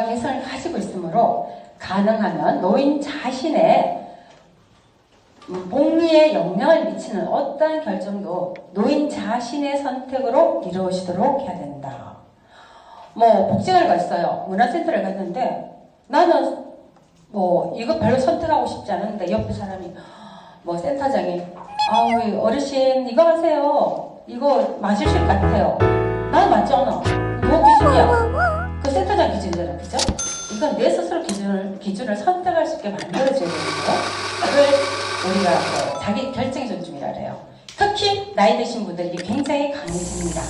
개성을 가지고 있으므로 가능하면 노인 자신의 복리에 영향을 미치는 어떠한 결정도 노인 자신의 선택으로 이루어지도록 해야 된다. 뭐 복지관을 갔어요. 문화센터를 갔는데 나는 뭐 이거 별로 선택하고 싶지 않은데 옆에 사람이 뭐 센터장이 아우 어르신 이거 하세요. 이거 맞으실 것 같아요. 난 맞지 않아. 누구 기준이야? 그 센터장 기준이잖아. 그죠? 이건 내 스스로 기준을 선택할 수 있게 만들어줘야 되는 거를 우리가 자기 결정의 존중이라 그래요. 특히 나이 드신 분들이 굉장히 강해집니다.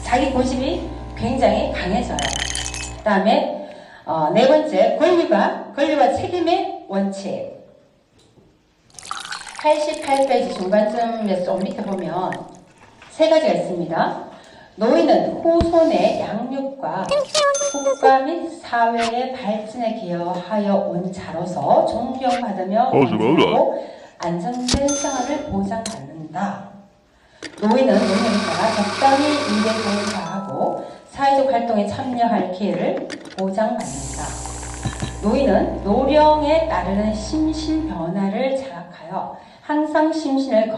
자기 고집이 굉장히 강해져요. 그 다음에 네 번째 권리와 책임의 원칙. 88페이지 중간쯤에 좀 밑에 보면 세 가지가 있습니다. 노인은 후손의 양육과 국가 및 사회의 발전에 기여하여 온 자로서 존경받으며 건강하고 안정된 생활을 보장받는다. 노인은 노년에 따라 적당히 일에 봉사하고 사회적 활동에 참여할 기회를 보장받는다. 노인은 노령에 따르는 심신 변화를 자각하여 항상 심신의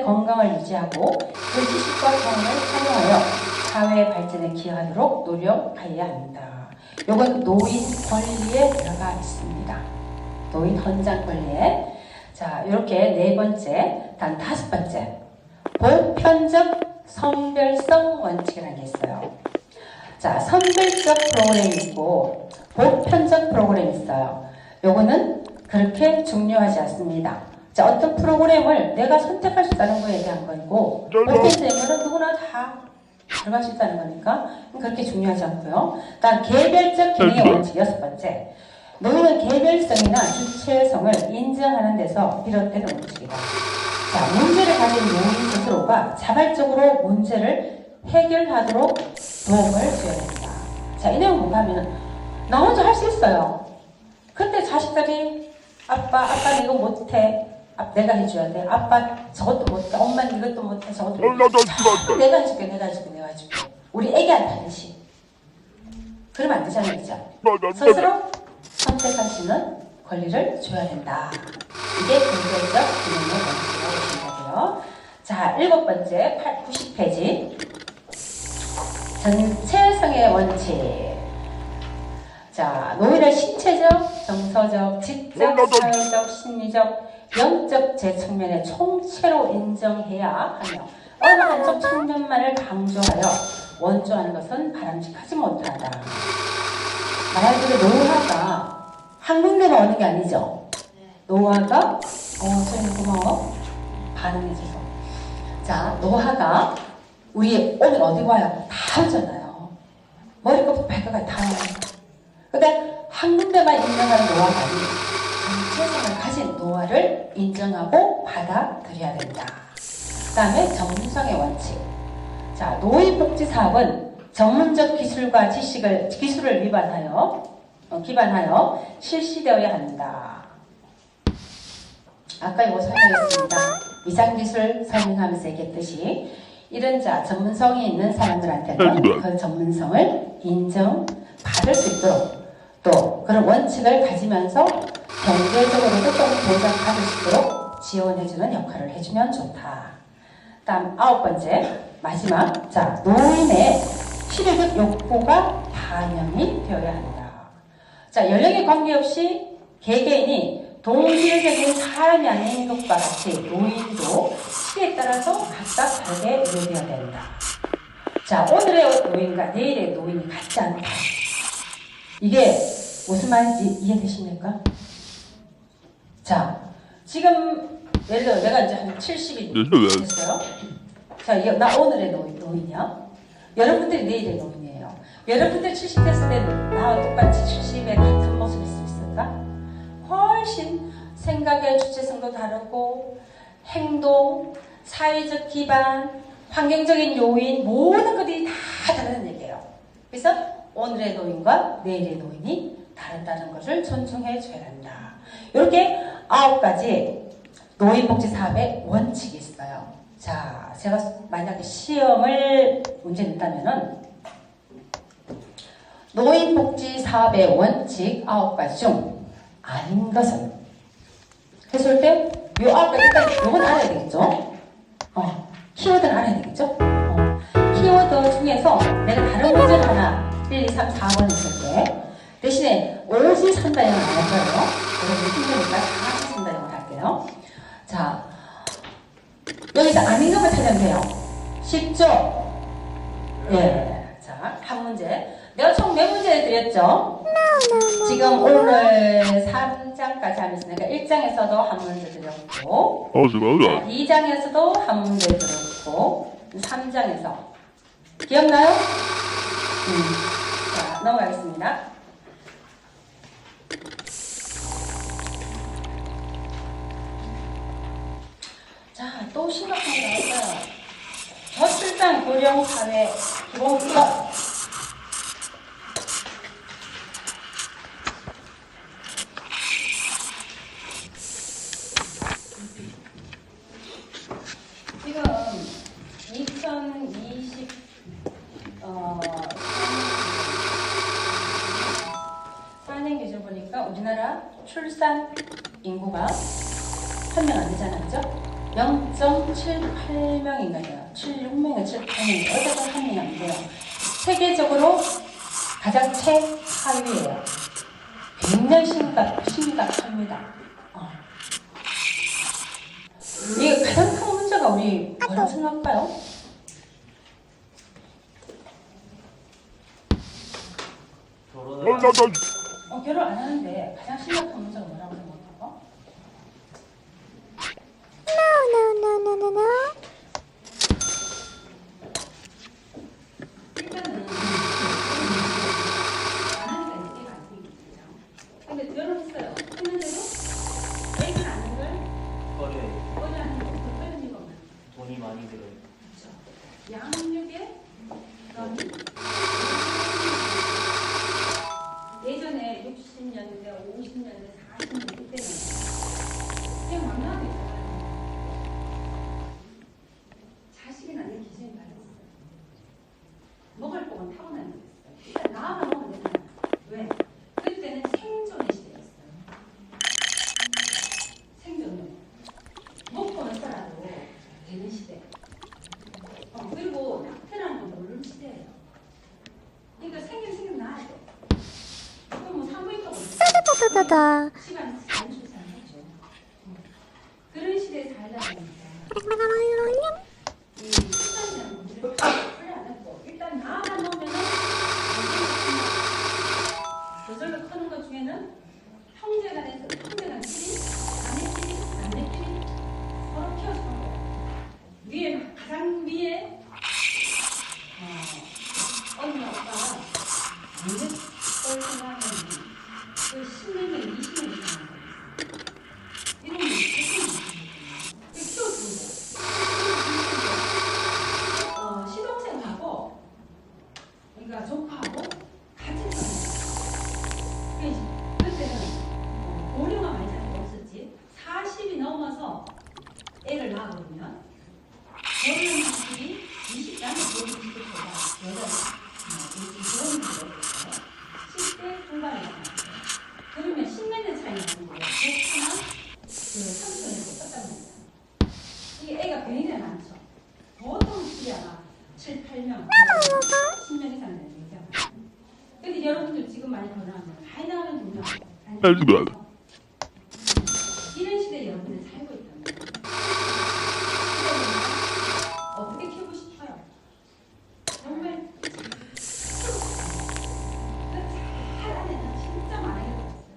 건강을 유지하고 그 지식과 경험을 활용하여 사회 발전에 기여하도록 노력하여야 한다. 이건 노인 권리에 들어가 있습니다. 노인 헌장 권리에. 자, 이렇게 네 번째, 단 다섯 번째. 보편적 선별성 원칙이라는 게 있어요. 자, 선별적 프로그램이 있고 보편적 프로그램이 있어요. 요거는 그렇게 중요하지 않습니다. 자, 어떤 프로그램을 내가 선택할 수 있다는 거에 대한 거고 보편적인 거는 누구나 다 들어갈 수 있다는 거니까 그렇게 중요하지 않고요. 다음 개별적 기능의 원칙 여섯 번째. 노인은 개별성이나 주체성을 인정하는 데서 비롯되는 원칙이다. 자, 문제를 가진 노인 스스로가 자발적으로 문제를 해결하도록 도움을 줘야 된다. 자, 이 내용 뭔가 하면은 나 혼자 할 수 있어요. 근데 자식들이 아빠는 이거 못해. 내가 해줘야 돼. 아빠 저것도 못해. 엄마는 이것도 못해. 저것도 못해. 내가 해줄게. 우리 애기한테 하듯이. 그러면 안 되잖아요. 그죠? 스스로 선택할 수 있는 권리를 줘야 된다. 이게 근본적 기능의 원칙이라고 생각해요. 자, 일곱 번째 90페이지. 전체성의 원칙. 자, 노인의 신체적, 정서적, 지적, 사회적, 심리적, 영적 제 측면에 총체로 인정해야 하며 어느 한쪽 측면만을 강조하여 원조하는 것은 바람직하지 못하다. 말하는 대로 노화가 한 군데만 오는 게 아니죠. 노화가 소연이 고마워. 반응해줘서. 자, 노화가 우리 오면 어디 와요? 다 오잖아요. 머리끝부터 발끝까지 다 와요. 근데 한 군데만 인정하는 노화가 아니고 전체성을 가진 노화를 인정하고 받아들여야 된다. 그 다음에 전문성의 원칙. 자, 노인복지사업은 전문적 기술과 기술을 기반하여 실시되어야 한다. 아까 이거 설명했습니다. 위상기술 설명하면서 얘기했듯이 이런 전문성이 있는 사람들한테는 그 전문성을 인정받을 수 있도록 또 그런 원칙을 가지면서 경제적으로도 좀 보장받을 수 있도록 지원해주는 역할을 해주면 좋다. 다음 아홉 번째 마지막. 자, 노인의 필요적 욕구가 반영이 되어야 한다. 자, 연령에 관계없이 개개인이 동질적인 사람이 아닌 것과 같이 노인도 시대에 따라서 각각 다르게 이해되어야 된다. 자, 오늘의 노인과 내일의 노인이 같지 않다. 이게 무슨 말인지 이해되십니까? 자, 지금 예를 들어 내가 이제 한 70이 됐어요. 자, 나 오늘의 노인이야. 여러분들이 내일의 노인이에요. 여러분들 70 됐을 때 나와 똑같이 70의 같은 모습일 수 있을까? 훨씬 생각의 주체성도 다르고 행동, 사회적 기반, 환경적인 요인 모든 것들이 다 다르다는 얘기예요. 그래서 오늘의 노인과 내일의 노인이 다르다는 것을 존중해 줘야 한다. 이렇게 9가지 노인복지 사업의 원칙이 있어요. 자, 제가 만약에 시험을 문제 낸다면은 노인복지 사업의 원칙 9가지 중 아닌 것은 해설 때 요 9가지 일단 요건 알아야 되겠죠? 키워드는 알아야 되겠죠? 키워드 중에서 내가 다른 문제를 하나 1, 2, 3, 4번 했을 때 대신에 오지 산다형을 안 할 거예요. 여러분 힘드니까 다 산다형을 할게요. 자, 여기서 아닌 것만 찾으면 돼요. 쉽죠? 예. 자, 한 문제. 내가 총 몇 문제를 드렸죠? 지금 오늘 3장까지 하면서 내가 1장에서도 한 문제 드렸고 2장에서도 한 문제 드렸고 3장에서 기억나요? 자, 넘어가겠습니다. 자, 또 심각한 게 나왔어요. 저출산 고령 사회 기본법. 지금 2020 산행 기준 보니까 우리나라 출산 인구가 1명 안 되잖아, 그죠? 0.78명인가 돼요. 76명인가 78명인가 어쨌든 1명이 안 돼요. 세계적으로 가장 최하위예요. 굉장히 심각합니다. 이게 가장 큰 문제가 우리 뭐라고 생각할까요? 결혼 안 하는데 가장 심각한 문제가 뭐라고 생각하고? 일단은 안 하니까 애가 안 생기죠. 근데 결혼했어요. 했는데도 애가 낳는 걸 꺼려하는 거, 꺼려하는 거 돈이 많이 들어요. 그렇죠. 양육에 그런 예전에 60년대, 50년대, 40년대 때는 그냥 만나게 있잖아요. 자식이 낳는 기준이 달랐어요. 먹을 거는 타고나는 거였어요. 일단 나만 먹으면 되잖아요. 왜? 그때는 생존의 시대였어요. 생존은 먹고는 살아도 되는 시대. 그리고 낙태라는 건 모르는 시대예요. 그러니까 생기면 나야 돼. 그럼 뭐 산부인과가 따다다다다. 시간 안 출산했죠. 그런 시대에 살다 보니까 이 출산이라는 문제를 풀려 안 했고 일단 나만 먹으면은 저절로 크는 것 중에는 형제간의 끼리, 자매끼리 서로 키워주는 거예요. 위에 가장 위에 언니 오빠가 완전 뻘쭘하면 그 10년, 20년 이상 이런 게 키워주는 거예요. 시동생하고 그러니까 조카하고 같이 사는 그때는 고령화 많이 자체가 없었지. 40이 넘어서 애를 낳아버리면 결혼 확률이 20대 안에 결혼 20대가 여자가 결혼이 되었어요. 10대 중반에 나왔어요. 그러면 10몇 년 차이 나는 거예요. 그렇지만 그 삼촌이 없었다는 거예요. 이게 애가 굉장히 많죠. 보통 수야가 7, 8명, 10명 이상 되는 거죠. 근데 여러분들 지금 많이 결혼하면 많이 나오면 2명. 이런 시대에 여러분들 살고 있다는 거예요. 어떻게 키우고 싶어요? 정말 하라는 진짜 많이 해봤어요.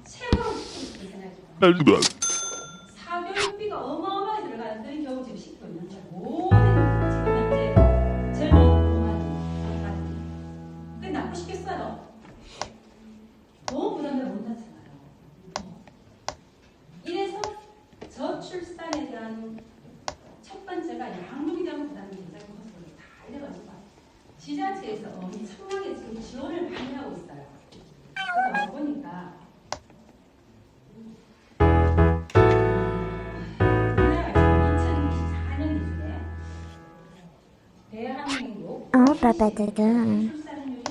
최고로 시키고 싶은 생각이 사교육비가 어마어마하게 들어가는 그런 경우 지금 시키고 있는데 모든 지금 현재 젊은 부모님 그게 낳고 싶겠어요? 너무 부담을 못 하잖아요. 이래서 저출산에 대한 첫 번째가 양육에 대한 부담이 굉장히 커서 다 이래가지고 지자체에서 엄청나게 지금 지원을 많이 하고 있어요. 그래서 보니까 우리나라가 지금 2024년 기준에 대한민국 빠빠다다. 출산율이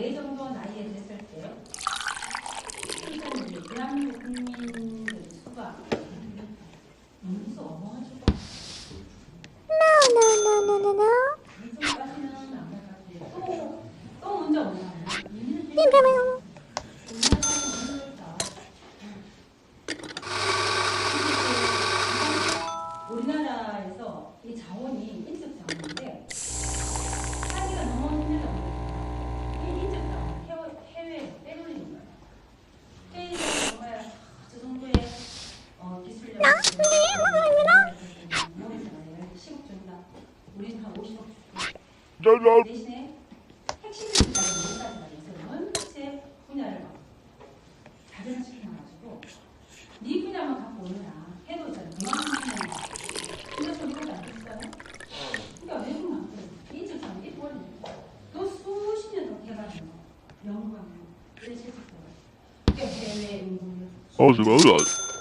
44 정도 나이에 됐을 때 일단 대한민국 국민들 수가 너무 어마어마하죠. 이승까지는 안 가깝고 또 문제 없나? 우리나라에서 이 자원이 인적 자원인데 살기가 너무 힘들다. 이 인적 자원 해외에 빼돌리는 거예요. 해외에서 정말 저 정도의 기술력을 시국 준다. 우리는 한 50억 주고 대신에 핵심적인 못가지고 전체 분야를 막 다변화시켜놔가지고 네 분야만 갖고 오느라 해도 있잖아. 그만큼 분야만. 근데 저기보다 안 됐어요? 그러니까 외국은 안 그래. 인적사항이 버리는 거야. 또 수십 년 더 개발하는 거. 연구하는 거. 이런 실습을. 그러니까 해외 인구.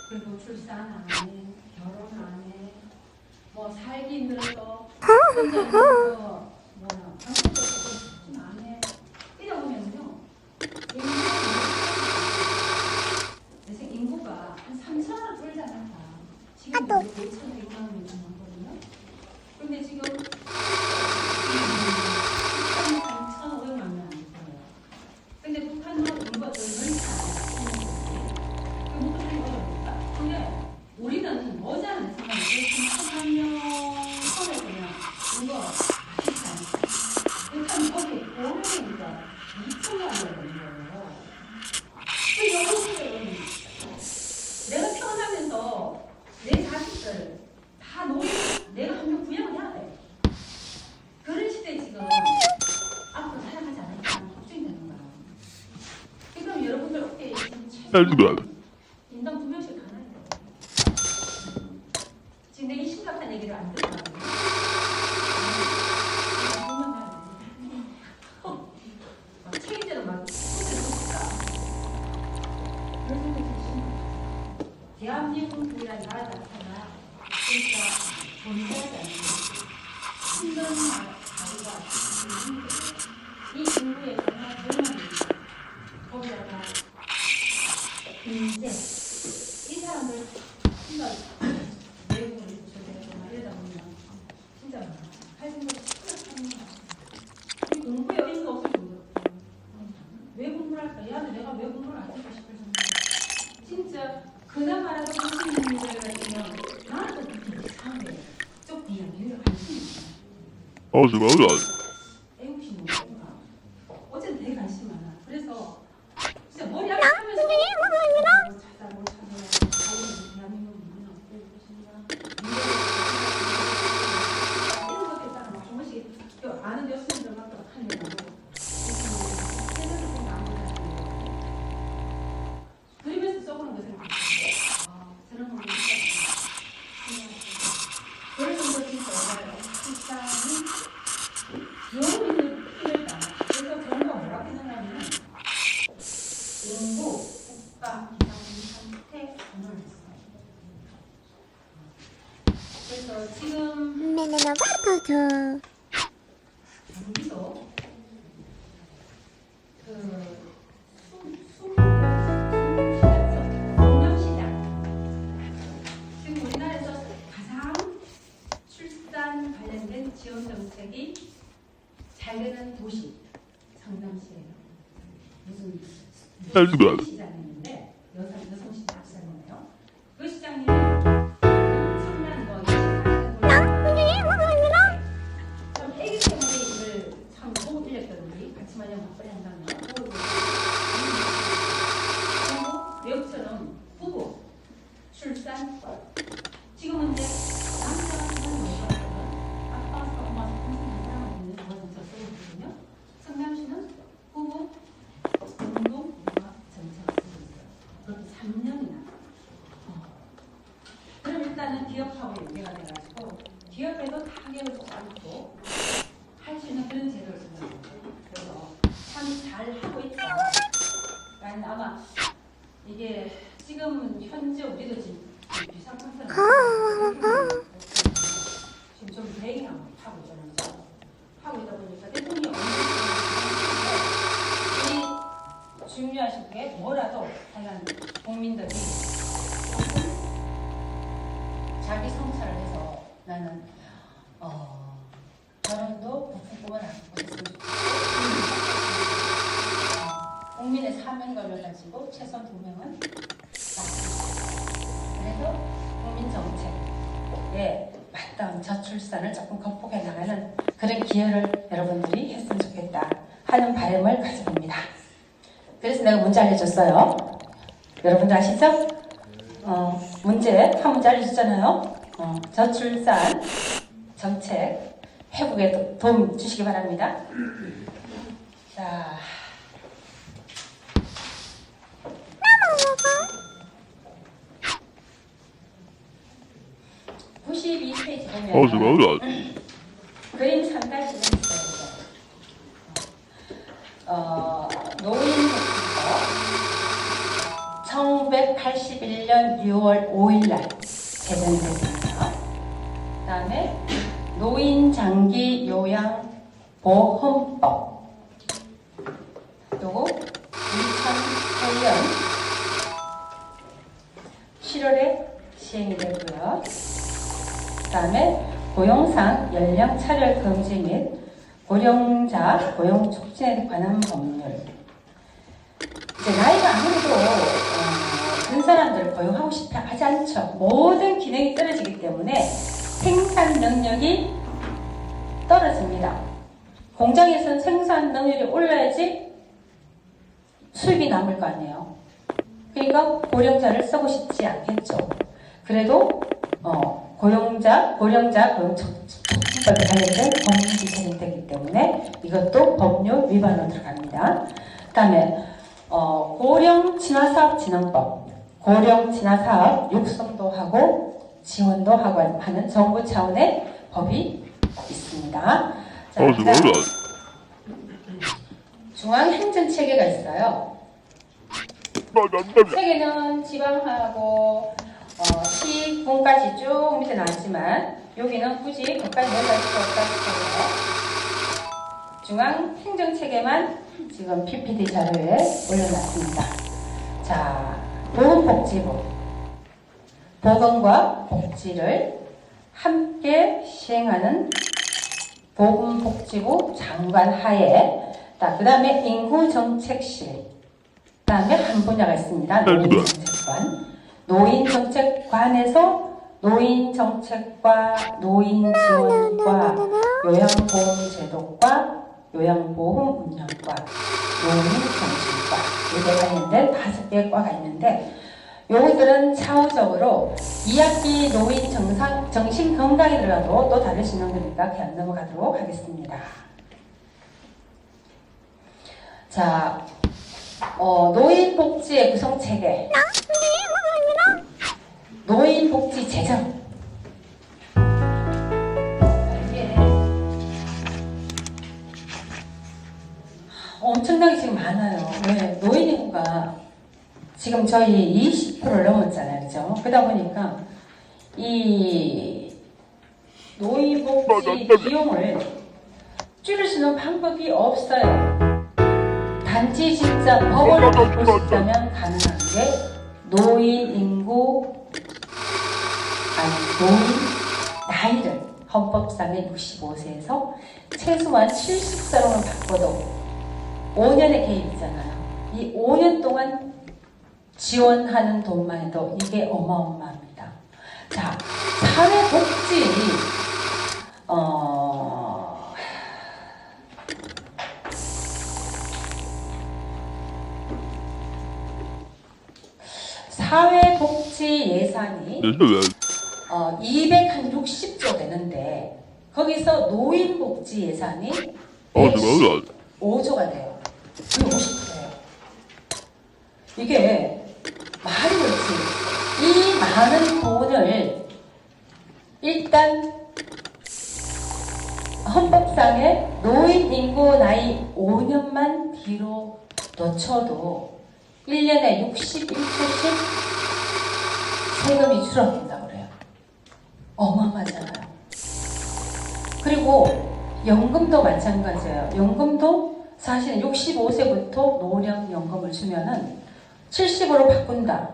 그리고 출산 안 해. 결혼 안 해. 뭐 살기 힘든 거. 혼자 있는 거. 뭐야. 방송도 좀 안 해. 이러다 보면요. 인구가 한 3천을 줄잖아. 지금 5,100만 명이 넘거든요. 근데 지금 3,500만 명 안 돼요. 근데 북한은 인구가 더 넓지 않아요. 그것도 좀 어렵다. 근데 우리는 머지않은 상황이 3만 명 선에 그냥 인구가 많지 않아요. 북한은 거기 고령이니까 2천만 명이 되는 거예요. 그 영국들은 내가 태어나면서 내 자식들 다 내가 한 명 부양을 해야 돼. 그런 시대에 지금 앞으로 살아가지 않을까 걱정이 되는 거야. 그럼 여러분들 어깨에 인당 2명씩 가나요? 지금 내 이 심각한 얘기를 안 듣더라고요. 책임대로 막 대한민국이라는 나라 자체가 진짜 존재하지 않는 힘든 나라가 이 인구의 정말 젊은이 거기다가 이제 이 사람들 진짜 외국을 조절하고 이러다 보면 진짜 할 생각이 생각하는 거야. 이 공부에 의미가 없을 정도로 왜 공부를 할까? 야는 내가 왜 공부를 안 할까 싶을 정도로 진짜 그나마라도 관심 있는 문제가 있으면 나는 또 그렇게 이상하게 좀 이야기를 관심이 있어요. 애국심 뭔가 어쨌든 되게 관심 많아. 그래서 진짜 머리 아프면서 찾아 대한민국 문화 어떻게 보시나 이런 것들 있잖아. 한 번씩 아는 교수님들만 또 하려고 그리면서 써보는 거 생각해요. 저런 거 그런 정도 진짜 어려워요. 식당이 너무 힘들다. 그래서 정부가 뭐라고 생각하냐면 연구, 국가, 기상, 상태, 전환을 했어요. 그래서 지금 여기서 지금 우리나라에서 가장 출산 관련된 지원 정책이 잘 되는 도시 성남시예요. 무슨 시장인데 여성 시장이에요. 그 시장님이 청년 좀 애기 때문에 이걸 참 보고 들렸거든요. 같이 마냥 막걸리 한다는 거. 그리고 외국처럼 부부 출산 지금은 이제 남자가 그만 못하거든. 아빠가 엄마가 평생 사랑하고 있는 그런 정책 쓰고 있거든요. 성남시는 부부 공동 육아 정책을 쓰고 있어요. 그것도 3년이나. 그럼 일단은 기업하고 연계가 돼가지고 기업에도 타격을 좀 않고 할 수 있는 그런 제도를 쓰는 거예요. 그래서 참 잘하고 있다. 나는 아마 이게 지금 현재 우리도 지금 비상컨센 지금 좀 대행하고 하고 있잖아요. 하고 있다 보니까 대통령이 중요하신 게 뭐라도 하여간 국민들이 자기 성찰을 해서 나는 결혼도 부부금을 안고 있으면 좋겠고 국민의 사명감을 가지고 최소한 2명은 그래서 국민 정책에 맞다운 저출산을 조금 극복해 나가는 그런 기여를 여러분들이 했으면 좋겠다 하는 바람을 가져봅니다. 그래서 내가 문제 알려줬어요. 여러분들 아시죠? 문제 한 문제 알려줬잖아요. 저출산 정책 회복에 도움 주시기 바랍니다. 자, (92페이지) 보면 그림 3-1이 있어요. 노인복지법 1981년 6월 5일날 제정됐습니다. 그 다음에 노인장기 요양보험법 요거 2008년 7월에 시행이 되고요. 그 다음에 고용상 연령 차별 금지 및 고령자 고용 촉진에 관한 법률. 이제 나이가 아무래도 든 사람들 고용하고 싶어 하지 않죠. 모든 기능이 떨어지기 때문에 생산 능력이 떨어집니다. 공장에서는 생산 능력이 올라야지 수입이 남을 거 아니에요. 그러니까 고령자를 쓰고 싶지 않겠죠. 그래도 고령자 고용 촉진법에 관련된 법률이 제정되기 때문에 이것도 법률 위반으로 들어갑니다. 그 다음에 고령 진화사업 진흥법, 고령 진화사업 육성도 하고 지원도 하고 하는 정부 차원의 법이 있습니다. 자, 중앙행정체계가 있어요. 체계는 지방하고 시군까지 쭉 밑에 나왔지만 여기는 굳이 거기까지 내려갈 수 없다고 해요. 중앙행정체계만 지금 PPT 자료에 올려놨습니다. 자, 보건복지부 보건과 복지를 함께 시행하는 보건복지부 장관 하에 그 다음에 인구정책실 그 다음에 한 분야가 있습니다. 노인정책관 노인정책관에서 노인정책과 노인지원과 요양보험제도과 요양보험 운영과 노인정신과 이렇게 관련된 5개의 과가 있는데 요것들은 차후적으로 2학기 노인 정신건강에 들어가도 또 다룰 수 있는 거니까 그냥 넘어가도록 하겠습니다. 자, 노인복지의 구성체계 노인복지 재정 이게 엄청나게 지금 많아요. 왜? 노인 인구가 지금 저희 20%를 넘었잖아요. 그죠? 그러다 보니까 이 노인복지 비용을 줄일 수 있는 방법이 없어요. 단지 진짜 법을 바꾸고 싶다면 가능한 게 노인 나이를 헌법상의 65세에서 최소한 70세로는 바꿔도 5년의 개입이잖아요. 이 5년 동안 지원하는 돈만 해도 이게 어마어마합니다. 자, 사회복지 사회복지 예산이 260조 되는데 거기서 노인복지 예산이 115조가 돼요. 그게 50%예요. 이게 말이 그렇지. 이 많은 돈을 일단 헌법상의 노인 인구 나이 5년만 뒤로 놓쳐도 1년에 61초씩 세금이 줄어든다고 그래요. 어마어마하잖아요. 그리고 연금도 마찬가지예요. 연금도 사실은 65세부터 노령연금을 주면은 70으로 바꾼다.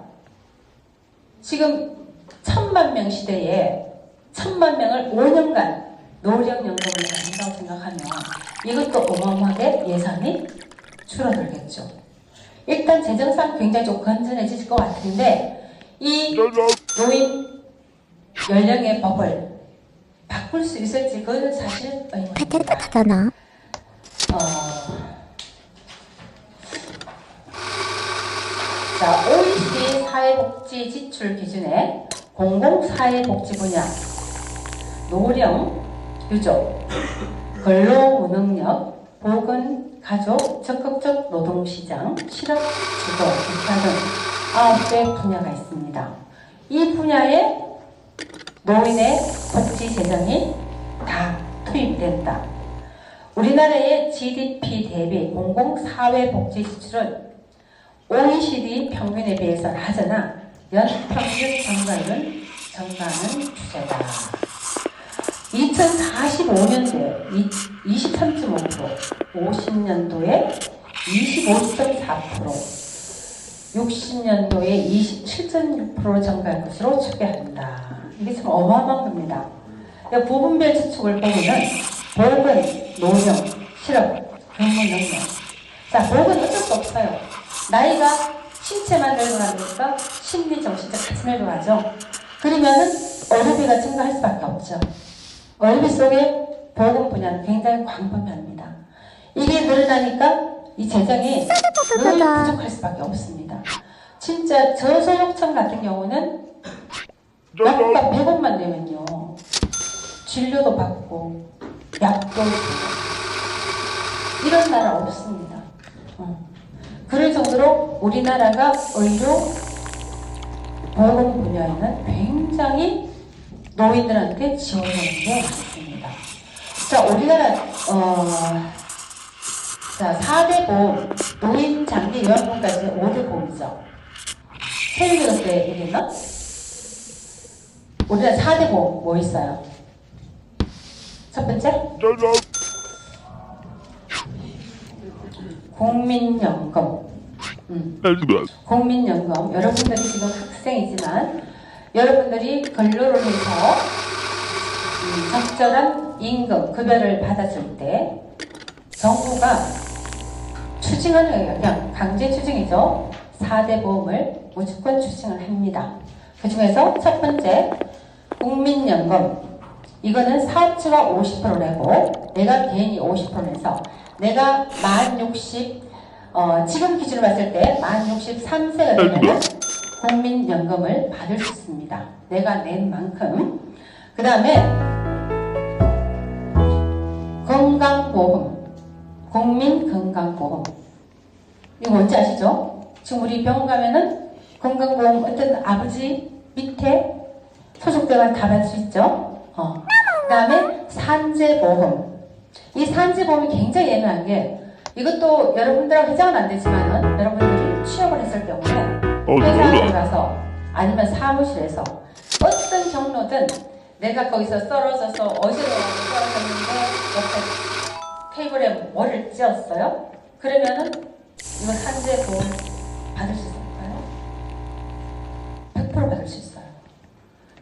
지금 1000만 명 시대에 1000만 명을 5년간 노령연금을 받는다고 생각하면 이것도 어마어마하게 예산이 줄어들겠죠. 일단 재정상 굉장히 좀 건전해질 것 같은데 이 노인 연령의 법을 바꿀 수 있을지 그거는 사실 의문입니다. 자, OECD 사회복지 지출 기준에 공공사회복지 분야, 노령, 유족, 근로무능력, 보건, 가족, 적극적 노동시장, 실업, 주거, 기타 등 9개 분야가 있습니다. 이 분야에 노인의 복지 재정이 다 투입된다. 우리나라의 GDP 대비 공공사회복지 지출은 OECD 평균에 비해서 낮으나 연평균 증가율은 증가하는 추세다. 2045년도에 23.5%, 50년도에 25.4%, 60년도에 27.6% 증가할 것으로 추계한다. 이게 참 어마어마한 겁니다. 부분별 지축을 보면은 보건, 노령, 실업, 근무 능력. 자, 보건 어쩔 수 없어요. 나이가 신체만 늙어가니까 심리, 정신적 같이 늙어가죠. 그러면은 어르비가 증가할 수밖에 없죠. 어르비 속에 보건 분야는 굉장히 광범위합니다. 이게 늘어나니까 이 재정이 늘 부족할 수밖에 없습니다. 진짜 저소득층 같은 경우는 약값 100원만 내면요 진료도 받고 약도 주고 이런 나라 없습니다. 그럴 정도로 우리나라가 의료 보건 분야에는 굉장히 노인들한테 지원하는 게 많습니다. 자, 우리나라 자, 4대 보험, 노인, 장기, 요양보험까지 5대 보험이죠. 세율이 그때 얘기했나? 우리나라 4대 보험 뭐 있어요? 첫 번째? 국민연금. 국민연금. 여러분들이 지금 학생이지만 여러분들이 근로를 해서 적절한 임금, 급여를 받았을 때 정부가 추징을 해요. 그냥 강제 추징이죠. 4대 보험을 무조건 추징을 합니다. 그 중에서 첫 번째 국민연금. 이거는 사업주가 50% 내고 내가 개인이 50% 내서 내가 만 60, 지금 기준으로 봤을 때 만 63세가 되면 국민연금을 받을 수 있습니다. 내가 낸 만큼. 그 다음에 건강보험, 국민건강보험. 이거 뭔지 아시죠? 지금 우리 병원 가면은 건강보험 어떤 아버지 밑에 소속돼가 다 받을 수 있죠? 그 다음에 산재보험. 이 산재보험이 굉장히 예민한 게 이것도 여러분들하고 회장은 안 되지만은 여러분들이 취업을 했을 경우에 회사에 들어가서 아니면 사무실에서 어떤 경로든 내가 거기서 떨어져서 어지러워서 떨어졌는데 옆에 테이블에 뭐를 찧었어요? 그러면은 이거 산재보험 받을 수 있을까요? 100% 받을 수 있어요.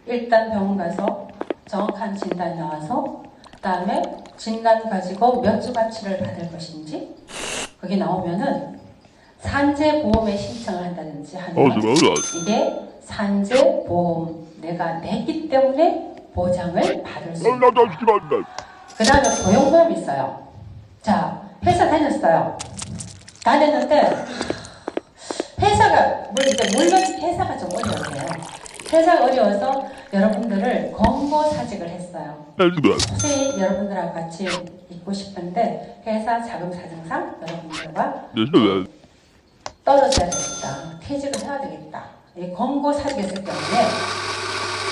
일단 병원 가서 정확한 진단이 나와서 그 다음에 진단 가지고 몇 주 가치를 받을 것인지 그게 나오면은 산재보험에 신청을 한다든지 하면 이게 산재보험 내가 냈기 때문에 보장을 받을 수 있다. 그 다음에 고용보험이 있어요. 자, 회사 다녔어요. 다녔는데 회사가 물론 회사가 좀 어려워요. 회사가 어려워서 여러분들을 권고사직을 했어요. 혹시 여러분들하고 같이 있고 싶은데 회사 자금 사정상 여러분들과 떨어져야 되겠다. 퇴직을 해야 되겠다. 이 권고사직했을 경우에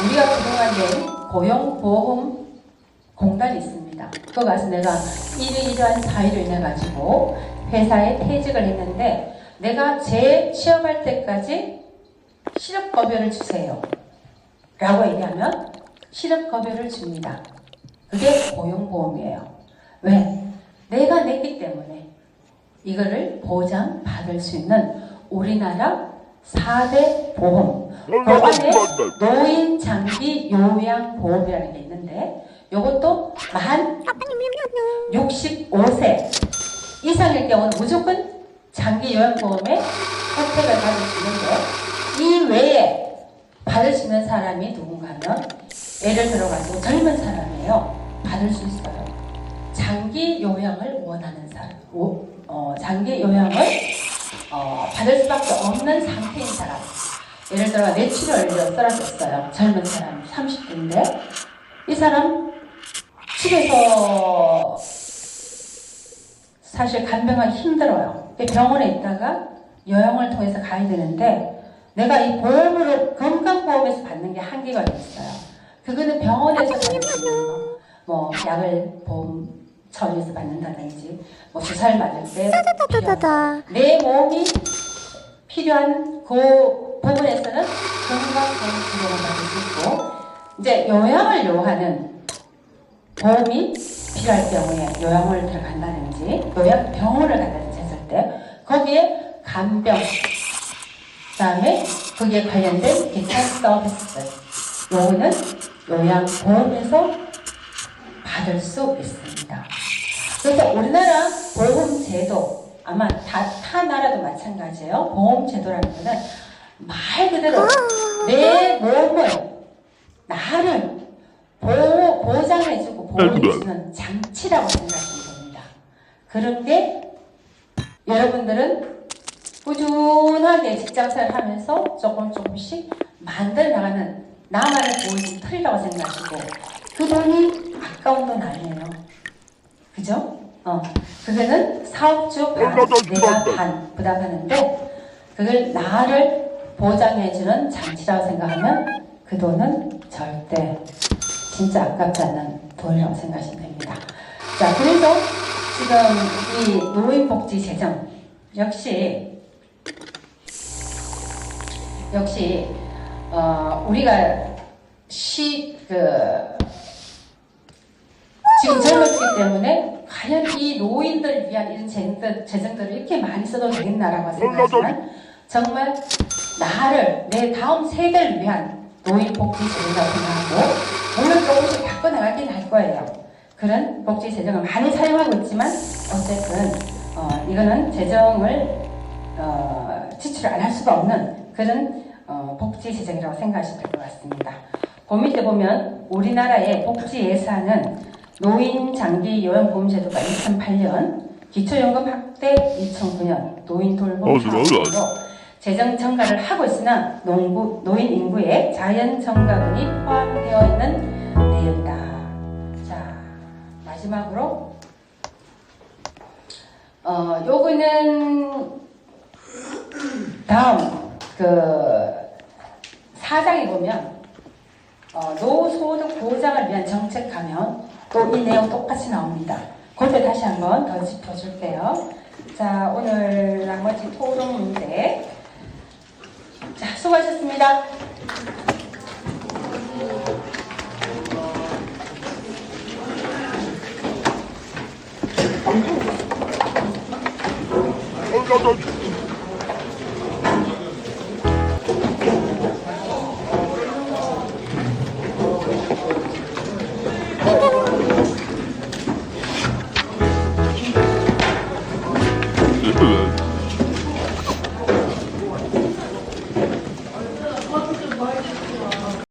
우리가 그동안 낸 고용보험 공단이 있습니다. 그거 가서 내가 이러한 사유로 인해 가지고 회사에 퇴직을 했는데 내가 재취업할 때까지 실업급여를 주세요 라고 얘기하면 실업급여를 줍니다. 그게 고용보험이에요. 왜? 내가 냈기 때문에 이거를 보장받을 수 있는 우리나라 4대 보험. 그 안에 노인 장기 요양 보험이라는 게 있는데 이것도 만 65세 이상일 경우는 무조건 장기 요양 보험의 혜택을 받을 수 있는데 이 외에 받을 수 있는 사람이 누군가 하면 예를 들어가지고 젊은 사람이에요. 받을 수 있어요. 장기 요양을 원하는 사람, 장기 요양을 받을 수밖에 없는 상태인 사람. 예를 들어 뇌출혈로 쓰러졌어요. 젊은 사람 30대인데 이 사람 집에서 사실 간병하기 힘들어요. 병원에 있다가 요양을 통해서 가야 되는데 내가 이 보험으로 건강보험에서 받는 게 한계가 있어요. 그거는 병원에서 받는 거, 뭐 약을 보험 처리해서 받는다든지 뭐 주사를 맞을 때 내 몸이 필요한 그 부분에서는 건강보험 지원을 받을 수 있고 이제 요양을 요하는 보험이 필요할 경우에 요양을 들어간다든지 요양병원을 간다든지 했을 때 거기에 간병 그다음에 거기에 관련된 기타 서비스 요거는 요양보험에서 받을 수 있습니다. 그래서 우리나라 보험제도 아마 타 나라도 마찬가지예요. 보험제도라는 것은 말 그대로 내 몸을 나를 보장해주고 보호해주는 장치라고 생각하시면 됩니다. 그런 게 여러분들은 꾸준하게 직장생활을 하면서 조금씩 만들어 나가는 나만을 보여준 틀이라고 생각하시고 그 돈이 아까운 돈 아니에요. 그죠? 그거는 사업주 반, 내가 반 부담하는데 그걸 나를 보장해주는 장치라고 생각하면 그 돈은 절대 진짜 아깝지 않는 돈이라고 생각하시면 됩니다. 자, 그래서 지금 이 노인복지 재정 역시 우리가 지금 젊었기 때문에 과연 이 노인들을 위한 이런 재정들을 이렇게 많이 써도 되겠나라고 생각하지만 정말 나를 내 다음 세대를 위한 노인복지 재정이라고 생각하고 물론 조금씩 바꿔나가긴 할 거예요. 그런 복지 재정을 많이 사용하고 있지만 어쨌든 이거는 재정을 지출 안 할 수가 없는 그런 복지 재정이라고 생각하시면 될 것 같습니다. 그 밑에 보면 우리나라의 복지 예산은 노인 장기 요양보험제도가 2008년, 기초연금 확대 2009년, 노인 돌봄 사업으로 재정 증가를 하고 있으나 노인 인구에 자연 증가분이 포함되어 있는 내용이다. 자, 마지막으로 요거는 다음 4장에 보면 노소득 보장을 위한 정책 가면 또 이 내용 똑같이 나옵니다. 그때 다시 한번 더 짚어줄게요. 자, 오늘 나머지 토론 문제. 자, 수고하셨습니다. Oh, no, no.